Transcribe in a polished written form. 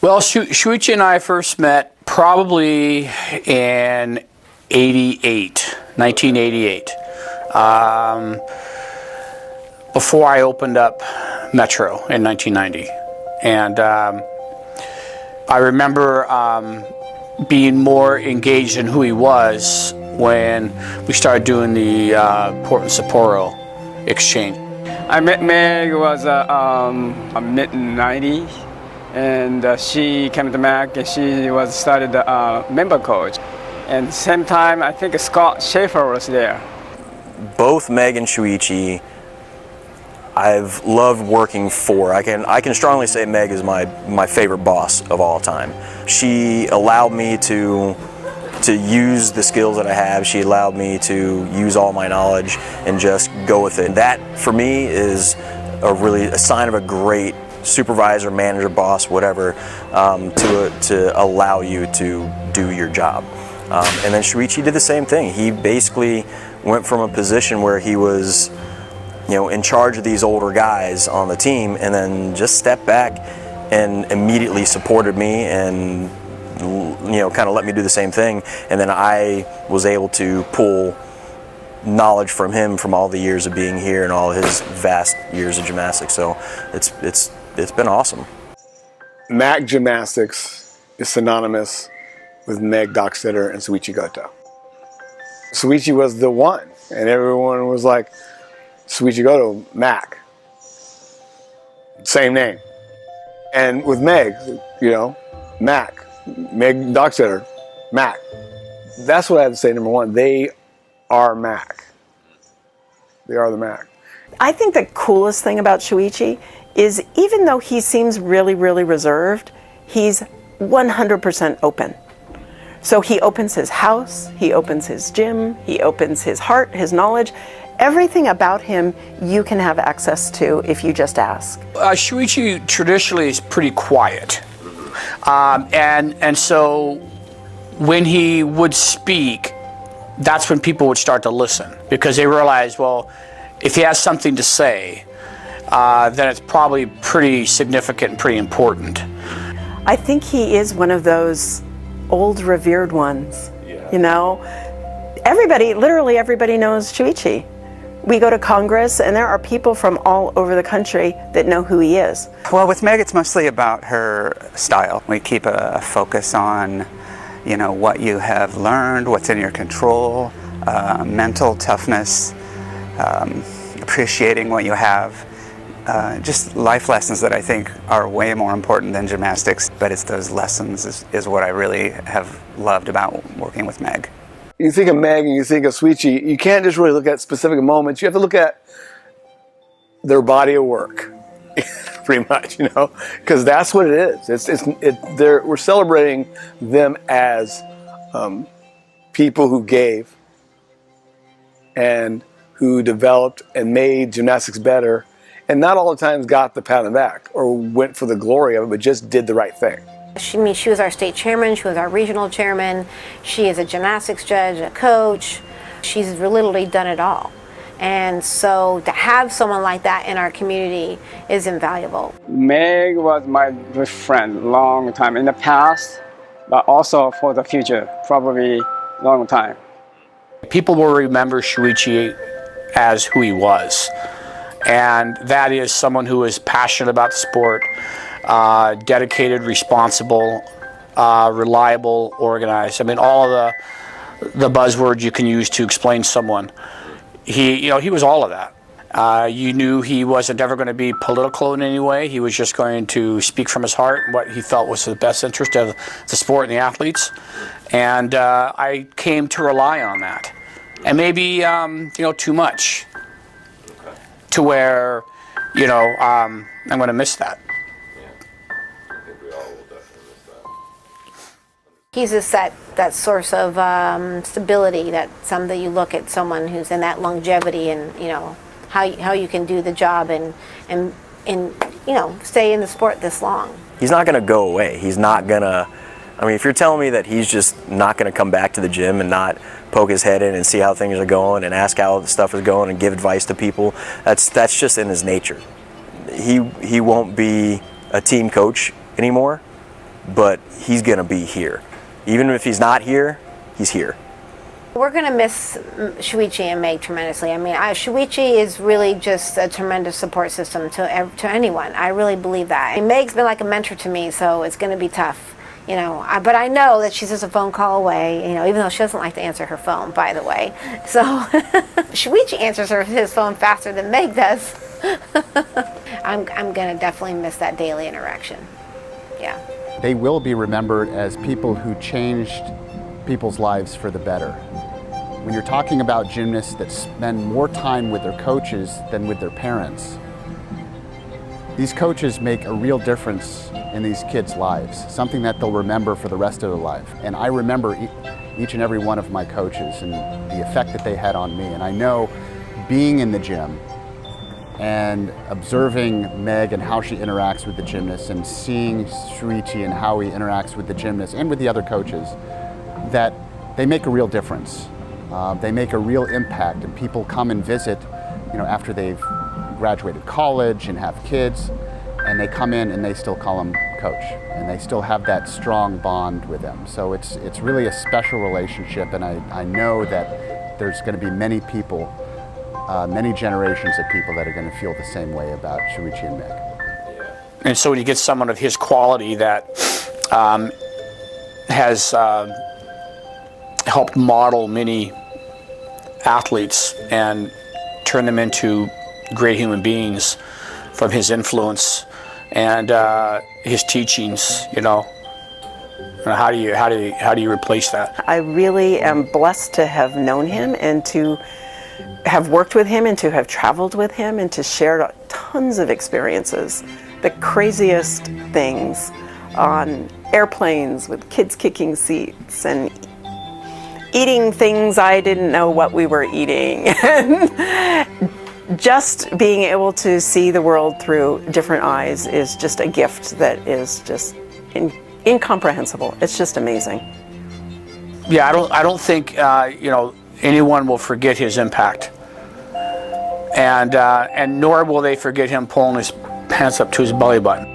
Well, Shuichi and I first met probably in 1988, before I opened up Metro in 1990. And I remember being more engaged in who he was when we started doing the Portland-Sapporo exchange. I met Meg was mid-90s, and she came to Meg and she started the member coach. And same time, I think Scott Schaefer was there. Both Meg and Shuichi, I've loved working for. I can strongly say Meg is my favorite boss of all time. She allowed me to use the skills that I have. She allowed me to use all my knowledge and just go with it. That for me is a sign of a great supervisor, manager, boss, whatever, to allow you to do your job. And then Shuichi did the same thing. He basically went from a position where he was, in charge of these older guys on the team, and then just stepped back and immediately supported me and kind of let me do the same thing. And then I was able to pull knowledge from him from all the years of being here and all his vast years of gymnastics. So it's been awesome. Mac Gymnastics is synonymous with Meg Doxtator and Shuichi Goto. Shuichi was the one, and everyone was like, Shuichi Goto, Mac. Same name. And with Meg, Mac. Meg Doxtator, Mac. That's what I have to say, number one. They are Mac. They are the Mac. I think the coolest thing about Shuichi is even though he seems really, really reserved, he's 100% open. So he opens his house, he opens his gym, he opens his heart, his knowledge. Everything about him you can have access to if you just ask. Shuichi traditionally is pretty quiet. And so when he would speak, that's when people would start to listen, because they realize, well, if he has something to say, then it's probably pretty significant and pretty important. I think he is one of those old revered ones. Everybody, literally everybody knows Shuichi. We go to Congress and there are people from all over the country that know who he is. Well, with Meg, it's mostly about her style. We keep a focus on, what you have learned, what's in your control, mental toughness, appreciating what you have. Just life lessons that I think are way more important than gymnastics, but it's those lessons is what I really have loved about working with Meg. You think of Meg and you think of Shuichi, you can't just really look at specific moments. You have to look at their body of work, pretty much, because that's what it is. We're celebrating them as people who gave and who developed and made gymnastics better, and not all the times got the pat on the back or went for the glory of it, but just did the right thing. She was our state chairman, she was our regional chairman, she is a gymnastics judge, a coach. She's literally done it all. And so to have someone like that in our community is invaluable. Meg was my good friend long time in the past, but also for the future, probably long time. People will remember Shuichi as who he was. And that is someone who is passionate about the sport, dedicated, responsible, reliable, organized. I mean, all of the buzzwords you can use to explain someone. He was all of that. You knew he wasn't ever going to be political in any way. He was just going to speak from his heart what he felt was the best interest of the sport and the athletes. And I came to rely on that. And maybe, too much. To where, I'm going to miss that. He's just that source of stability, that someday you look at someone who's in that longevity and, how you can do the job and stay in the sport this long. He's not going to go away. He's not going to, if you're telling me that he's just not going to come back to the gym and not poke his head in and see how things are going and ask how the stuff is going and give advice to people, that's just in his nature. He won't be a team coach anymore. but he's going to be here. Even if he's not here, he's here. We're going to miss Shuichi and Meg tremendously. I mean, Shuichi is really just a tremendous support system to anyone. I really believe that. And Meg's been like a mentor to me, so it's going to be tough. You know, but I know that she's just a phone call away, you know, even though she doesn't like to answer her phone, by the way. So Shuichi answers his phone faster than Meg does. I'm going to definitely miss that daily interaction. Yeah. They will be remembered as people who changed people's lives for the better. When you're talking about gymnasts that spend more time with their coaches than with their parents, these coaches make a real difference in these kids' lives, something that they'll remember for the rest of their life. And I remember each and every one of my coaches and the effect that they had on me. And I know being in the gym and observing Meg and how she interacts with the gymnasts and seeing Shuichi and how he interacts with the gymnasts and with the other coaches, that they make a real difference. They make a real impact, and people come and visit, you know, after they've graduated college and have kids, and they come in and they still call him coach, and they still have that strong bond with them. So it's really a special relationship, and I know that there's going to be many people, many generations of people that are going to feel the same way about Shuichi and Meg. And so when you get someone of his quality that has helped model many athletes and turn them into great human beings from his influence and his teachings, you know, how do you replace that? I really am blessed to have known him and to have worked with him and to have traveled with him and to share tons of experiences, the craziest things on airplanes with kids kicking seats and eating things I didn't know what we were eating. Just being able to see the world through different eyes is just a gift that is just incomprehensible. It's just amazing. Yeah, I don't think you know, anyone will forget his impact, and nor will they forget him pulling his pants up to his belly button.